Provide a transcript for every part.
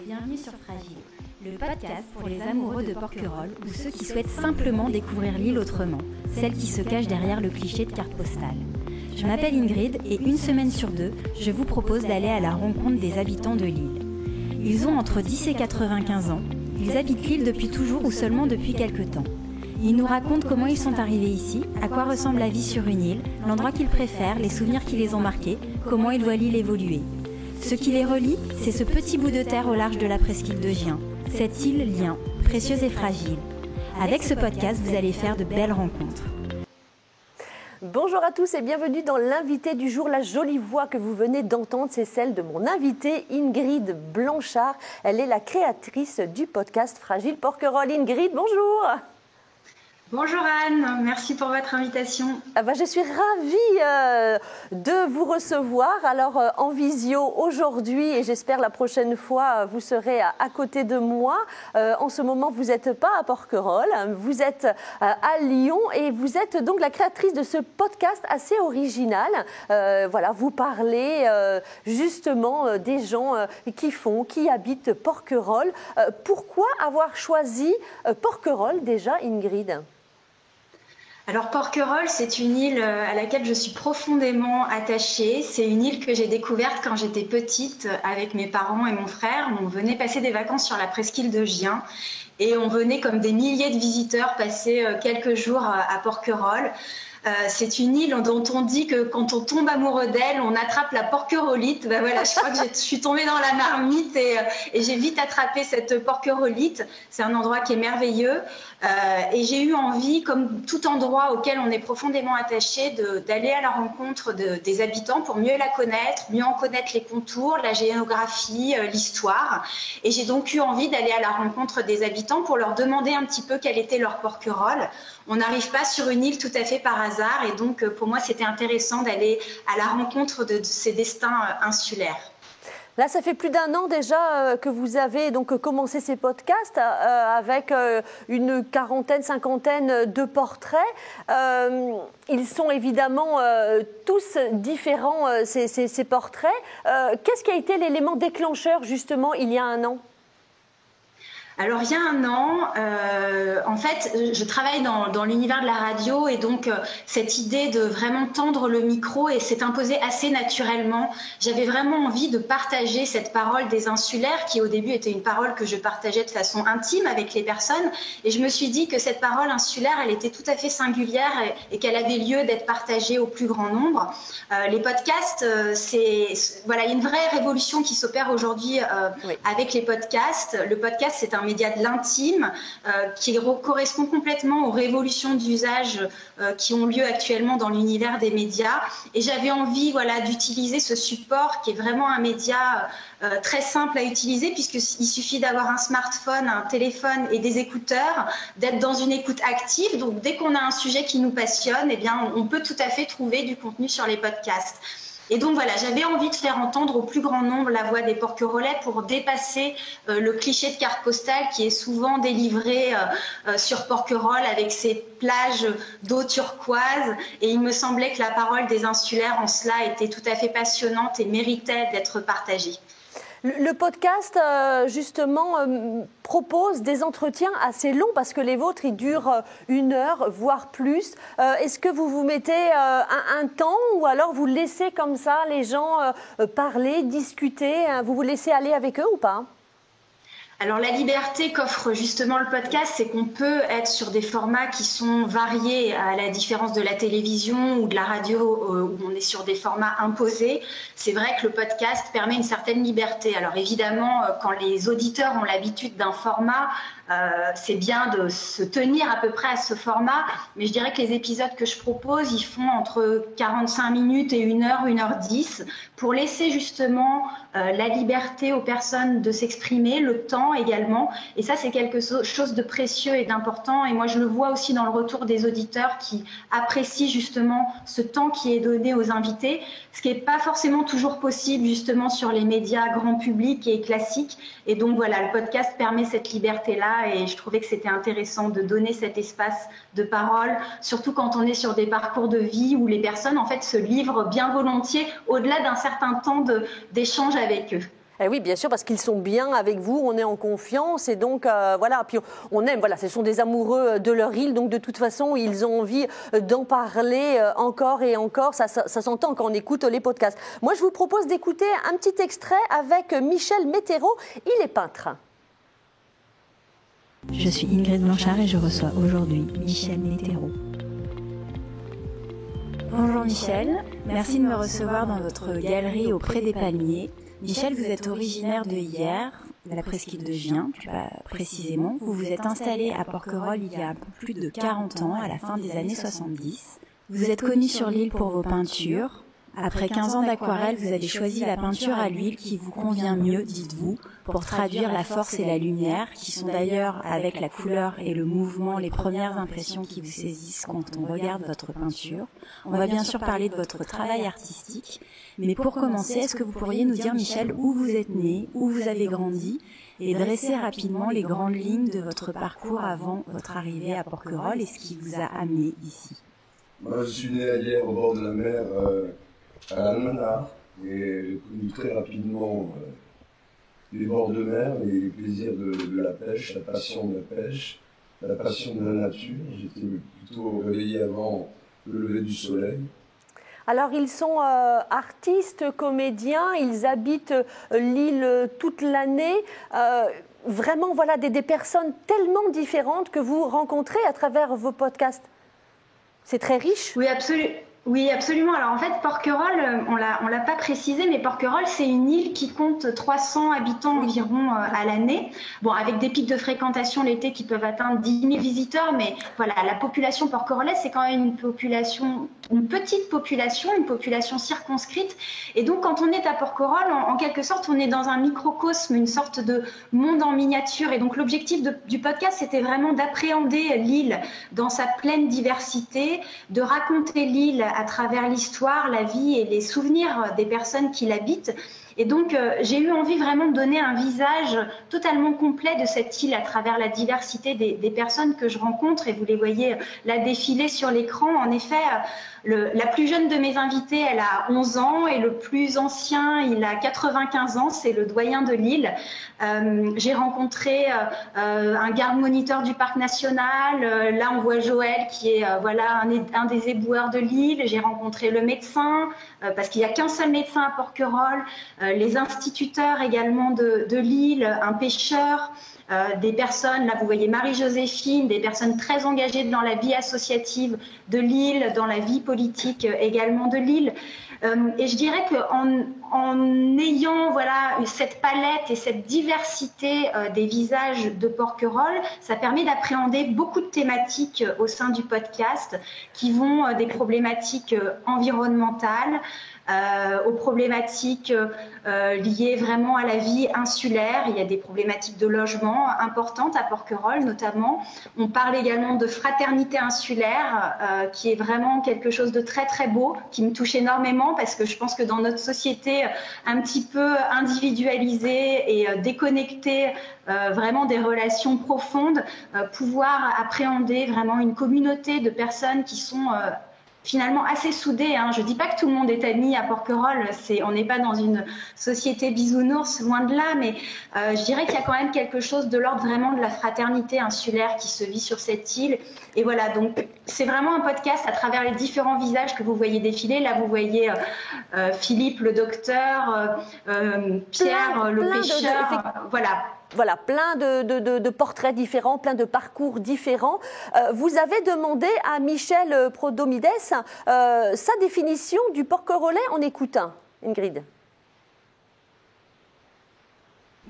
bienvenue sur Fragile, le podcast pour les amoureux de Porquerolles ou ceux qui souhaitent simplement découvrir l'île autrement, celle qui se cache derrière le cliché de carte postale. Je m'appelle Ingrid et une semaine sur deux, je vous propose d'aller à la rencontre des habitants de l'île. Ils ont entre 10 et 95 ans, ils habitent l'île depuis toujours ou seulement depuis quelques temps. Ils nous racontent comment ils sont arrivés ici, à quoi ressemble la vie sur une île, l'endroit qu'ils préfèrent, les souvenirs qui les ont marqués, comment ils voient l'île évoluer. Ce qui les relie, c'est ce petit bout de terre au large de la presqu'île de Gien, cette île lien, précieuse et fragile. Avec ce podcast, vous allez faire de belles rencontres. Bonjour à tous et bienvenue dans l'invité du jour. La jolie voix que vous venez d'entendre, c'est celle de mon invitée Ingrid Blanchard. Elle est la créatrice du podcast Fragile Porquerolles. Ingrid, bonjour. Bonjour Anne, merci pour votre invitation. Je suis ravie de vous recevoir en visio aujourd'hui et j'espère la prochaine fois vous serez à côté de moi. En ce moment vous n'êtes pas à Porquerolles, vous êtes à Lyon et vous êtes donc la créatrice de ce podcast assez original. Vous parlez justement des gens qui habitent Porquerolles. Pourquoi avoir choisi Porquerolles déjà, Ingrid ? Alors Porquerolles, c'est une île à laquelle je suis profondément attachée. C'est une île que j'ai découverte quand j'étais petite avec mes parents et mon frère. On venait passer des vacances sur la presqu'île de Gien et on venait comme des milliers de visiteurs passer quelques jours à Porquerolles. C'est une île dont on dit que quand on tombe amoureux d'elle, on attrape la porquerollite. Je crois que je suis tombée dans la marmite et j'ai vite attrapé cette porquerollite. C'est un endroit qui est merveilleux et j'ai eu envie, comme tout endroit auquel on est profondément attaché, d'aller à la rencontre des habitants pour mieux la connaître, mieux en connaître les contours, la géographie, l'histoire. Et j'ai donc eu envie d'aller à la rencontre des habitants pour leur demander un petit peu quel était leur Porquerolles. On n'arrive pas sur une île tout à fait par hasard et donc pour moi c'était intéressant d'aller à la rencontre de ces destins insulaires. Là, ça fait plus d'un an déjà que vous avez donc commencé ces podcasts avec une quarantaine, cinquantaine de portraits. Ils sont évidemment tous différents, ces portraits. Qu'est-ce qui a été l'élément déclencheur justement il y a un an ? Alors, il y a un an, en fait, je travaille dans l'univers de la radio et donc cette idée de vraiment tendre le micro s'est imposée assez naturellement. J'avais vraiment envie de partager cette parole des insulaires qui au début était une parole que je partageais de façon intime avec les personnes et je me suis dit que cette parole insulaire, elle était tout à fait singulière et qu'elle avait lieu d'être partagée au plus grand nombre. Les podcasts, il y a une vraie révolution qui s'opère aujourd'hui avec les podcasts. Le podcast, c'est un média de l'intime qui correspond complètement aux révolutions d'usage qui ont lieu actuellement dans l'univers des médias. Et j'avais envie d'utiliser ce support qui est vraiment un média très simple à utiliser puisqu'il suffit d'avoir un smartphone, un téléphone et des écouteurs, d'être dans une écoute active. Donc dès qu'on a un sujet qui nous passionne, on peut tout à fait trouver du contenu sur les podcasts. Et donc j'avais envie de faire entendre au plus grand nombre la voix des Porquerollais pour dépasser le cliché de carte postale qui est souvent délivré sur Porquerolles avec ses plages d'eau turquoise. Et il me semblait que la parole des insulaires en cela était tout à fait passionnante et méritait d'être partagée. Le podcast, justement, propose des entretiens assez longs parce que les vôtres, ils durent 1 heure, voire plus. Est-ce que vous vous mettez un temps ou alors vous laissez comme ça les gens parler, discuter? Vous vous laissez aller avec eux ou pas ? Alors la liberté qu'offre justement le podcast, c'est qu'on peut être sur des formats qui sont variés à la différence de la télévision ou de la radio où on est sur des formats imposés. C'est vrai que le podcast permet une certaine liberté. Alors évidemment, quand les auditeurs ont l'habitude d'un format, c'est bien de se tenir à peu près à ce format, mais je dirais que les épisodes que je propose, ils font entre 45 minutes et 1 heure, 1h10, pour laisser justement la liberté aux personnes de s'exprimer, le temps également, et ça c'est quelque chose de précieux et d'important, et moi je le vois aussi dans le retour des auditeurs qui apprécient justement ce temps qui est donné aux invités, ce qui n'est pas forcément toujours possible justement sur les médias grand public et classiques, et donc le podcast permet cette liberté-là, et je trouvais que c'était intéressant de donner cet espace de parole, surtout quand on est sur des parcours de vie où les personnes en fait se livrent bien volontiers au-delà d'un certain temps d'échange avec eux. Eh oui, bien sûr, parce qu'ils sont bien avec vous, on est en confiance et donc voilà. Puis on aime, voilà, ce sont des amoureux de leur île, donc de toute façon, ils ont envie d'en parler encore et encore. Ça s'entend quand on écoute les podcasts. Moi, je vous propose d'écouter un petit extrait avec Michel Météro. Il est peintre. Je suis Ingrid Blanchard et je reçois aujourd'hui Michel Météro. Bonjour Michel, merci de me recevoir dans votre galerie auprès des Palmiers. Michel, vous êtes originaire de Hyères, de la presqu'île de Gien, plus précisément. Vous vous êtes installé à Porquerolles il y a un peu plus de 40 ans, à la fin des années 70. Vous êtes connu sur l'île pour vos peintures. Après 15 ans d'aquarelle, vous avez choisi la peinture à l'huile qui vous convient mieux, dites-vous, pour traduire la force et la lumière, qui sont d'ailleurs, avec la couleur et le mouvement, les premières impressions qui vous saisissent quand on regarde votre peinture. On va bien sûr parler de votre travail artistique, mais pour commencer, est-ce que vous pourriez nous dire, Michel, où vous êtes né, où vous avez grandi, et dresser rapidement les grandes lignes de votre parcours avant votre arrivée à Porquerolles et ce qui vous a amené ici? Moi, je suis né à Hyères, au bord de la mer, à Almanach, et j'ai connu très rapidement les bords de mer, les plaisirs de la pêche, la passion de la pêche, la passion de la nature. J'étais plutôt réveillé avant le lever du soleil. Alors, ils sont artistes, comédiens, ils habitent l'île toute l'année. Vraiment, voilà, des personnes tellement différentes que vous rencontrez à travers vos podcasts. C'est très riche. Oui, absolument. Oui, absolument. Alors en fait, Porquerolles, on l'a pas précisé, mais Porquerolles, c'est une île qui compte 300 habitants environ à l'année. Bon, avec des pics de fréquentation l'été qui peuvent atteindre 10 000 visiteurs, mais voilà, la population porquerolloise, c'est quand même une petite population, une population circonscrite. Et donc, quand on est à Porquerolles, en quelque sorte, on est dans un microcosme, une sorte de monde en miniature. Et donc, l'objectif du podcast, c'était vraiment d'appréhender l'île dans sa pleine diversité, de raconter l'île à travers l'histoire, la vie et les souvenirs des personnes qui l'habitent. Et donc, j'ai eu envie vraiment de donner un visage totalement complet de cette île à travers la diversité des personnes que je rencontre. Et vous les voyez là défiler sur l'écran. En effet, la plus jeune de mes invités, elle a 11 ans et le plus ancien, il a 95 ans. C'est le doyen de l'île. J'ai rencontré un garde-moniteur du parc national. Là, on voit Joël qui est voilà, un des éboueurs de l'île. J'ai rencontré le médecin parce qu'il n'y a qu'un seul médecin à Porquerolles. Les instituteurs également de l'île, un pêcheur, des personnes, là vous voyez Marie-Joséphine, des personnes très engagées dans la vie associative de l'île, dans la vie politique également de l'île. Et je dirais qu'en ayant voilà, cette palette et cette diversité des visages de Porquerolles, ça permet d'appréhender beaucoup de thématiques au sein du podcast qui vont des problématiques environnementales, aux problématiques liées vraiment à la vie insulaire. Il y a des problématiques de logement importantes à Porquerolles notamment. On parle également de fraternité insulaire qui est vraiment quelque chose de très très beau, qui me touche énormément parce que je pense que dans notre société un petit peu individualisée et déconnectée vraiment des relations profondes, pouvoir appréhender vraiment une communauté de personnes qui sont finalement assez soudés. Je ne dis pas que tout le monde est ami à Porquerolles, on n'est pas dans une société bisounours, loin de là, mais je dirais qu'il y a quand même quelque chose de l'ordre vraiment de la fraternité insulaire qui se vit sur cette île. Et voilà, donc c'est vraiment un podcast à travers les différents visages que vous voyez défiler. Là, vous voyez Philippe, le docteur, Pierre, le pêcheur, voilà. Voilà, plein de portraits différents, plein de parcours différents. Vous avez demandé à Michel Prodomides sa définition du Porquerolais en écoutant. Ingrid.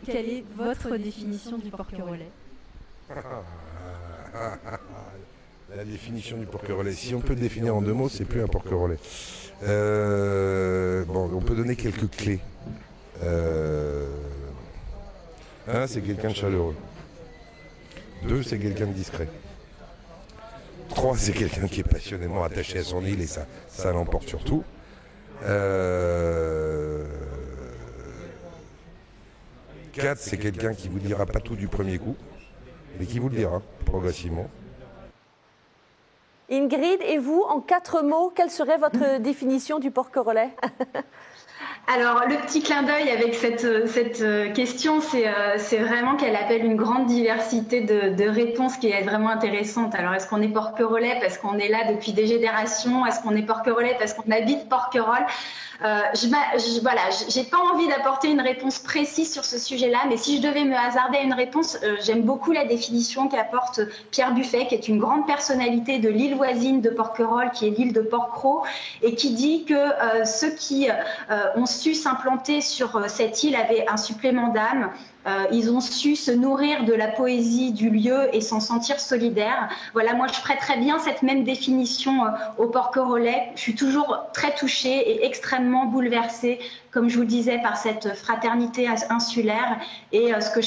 Quelle est votre définition du Porquerolais ? La définition du Porquerolais, si on peut le définir en 2 mots, c'est plus un Porquerolais. On peut donner quelques clés. 1, c'est quelqu'un de chaleureux. 2, c'est quelqu'un de discret. 3, c'est quelqu'un qui est passionnément attaché à son île et ça l'emporte sur tout. 4, c'est quelqu'un qui vous dira pas tout du premier coup, mais qui vous le dira progressivement. Ingrid, et vous, en 4 mots, quelle serait votre définition du Porquerolais ? Alors, le petit clin d'œil avec cette question, c'est vraiment qu'elle appelle une grande diversité de réponses qui est vraiment intéressante. Alors, est-ce qu'on est Porquerolais parce qu'on est là depuis des générations? Est-ce qu'on est Porquerolais parce qu'on habite Porquerolles? Voilà, j'ai pas envie d'apporter une réponse précise sur ce sujet-là, mais si je devais me hasarder à une réponse, j'aime beaucoup la définition qu'apporte Pierre Buffet, qui est une grande personnalité de l'île voisine de Porquerolles, qui est l'île de Porquerolles, et qui dit que ceux qui ont su s'implanter sur cette île avaient un supplément d'âme. Ils ont su se nourrir de la poésie du lieu et s'en sentir solidaires. Voilà, moi je prêterais bien cette même définition aux Porquerolais. Je suis toujours très touchée et extrêmement bouleversée, comme je vous le disais, par cette fraternité insulaire et ce que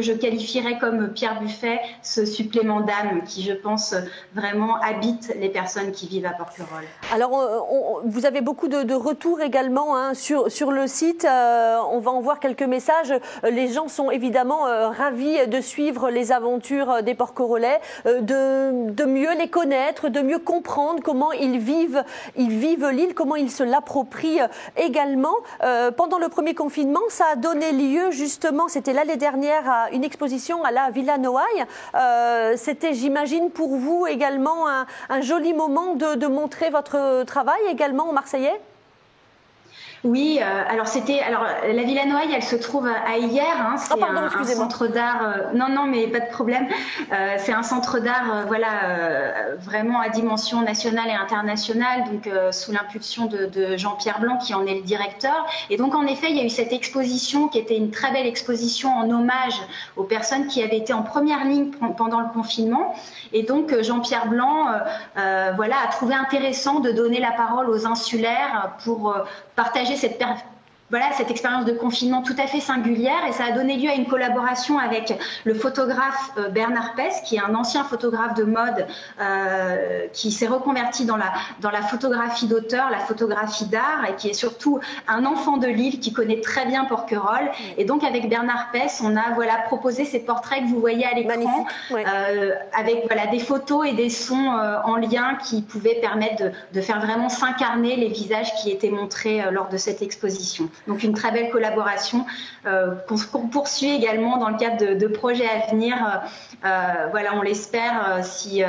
je qualifierais comme Pierre Buffet, ce supplément d'âme qui, je pense, vraiment habite les personnes qui vivent à Porquerolles. Alors, vous avez beaucoup de retours également sur le site. On va en voir quelques messages. Les gens sont évidemment ravis de suivre les aventures des Porquerolais, de mieux les connaître, de mieux comprendre comment ils vivent l'île, comment ils se l'approprient également. Pendant le premier confinement, ça a donné lieu justement, c'était l'année dernière, à une exposition à la Villa Noailles. C'était, j'imagine, pour vous également un joli moment de montrer votre travail également aux Marseillais? Oui, alors la Villa Noailles, elle se trouve à Hyères, c'est un centre d'art. Non, mais pas de problème. C'est un centre d'art, vraiment à dimension nationale et internationale, donc sous l'impulsion de Jean-Pierre Blanc, qui en est le directeur. Et donc en effet, il y a eu cette exposition qui était une très belle exposition en hommage aux personnes qui avaient été en première ligne pendant le confinement. Et donc Jean-Pierre Blanc, a trouvé intéressant de donner la parole aux insulaires pour partager cette expérience de confinement tout à fait singulière, et ça a donné lieu à une collaboration avec le photographe Bernard Pess, qui est un ancien photographe de mode qui s'est reconverti dans la photographie d'auteur, la photographie d'art, et qui est surtout un enfant de l'île qui connaît très bien Porquerolles. Et donc avec Bernard Pess, on a proposé ces portraits que vous voyez à l'écran, avec des photos et des sons en lien qui pouvaient permettre de faire vraiment s'incarner les visages qui étaient montrés lors de cette exposition. Donc une très belle collaboration qu'on poursuit également dans le cadre de projets à venir. On l'espère, si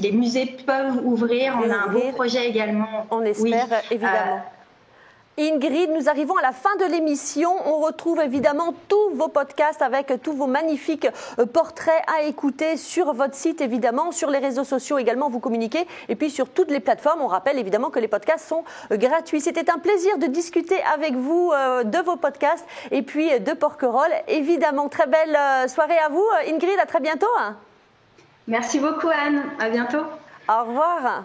les musées peuvent ouvrir. On a un beau projet également. On espère, évidemment. Ingrid, nous arrivons à la fin de l'émission. On retrouve évidemment tous vos podcasts avec tous vos magnifiques portraits à écouter sur votre site, évidemment, sur les réseaux sociaux également, vous communiquez, et puis sur toutes les plateformes. On rappelle évidemment que les podcasts sont gratuits. C'était un plaisir de discuter avec vous de vos podcasts et puis de Porquerolles. Évidemment, très belle soirée à vous. Ingrid, à très bientôt. Merci beaucoup, Anne. À bientôt. Au revoir.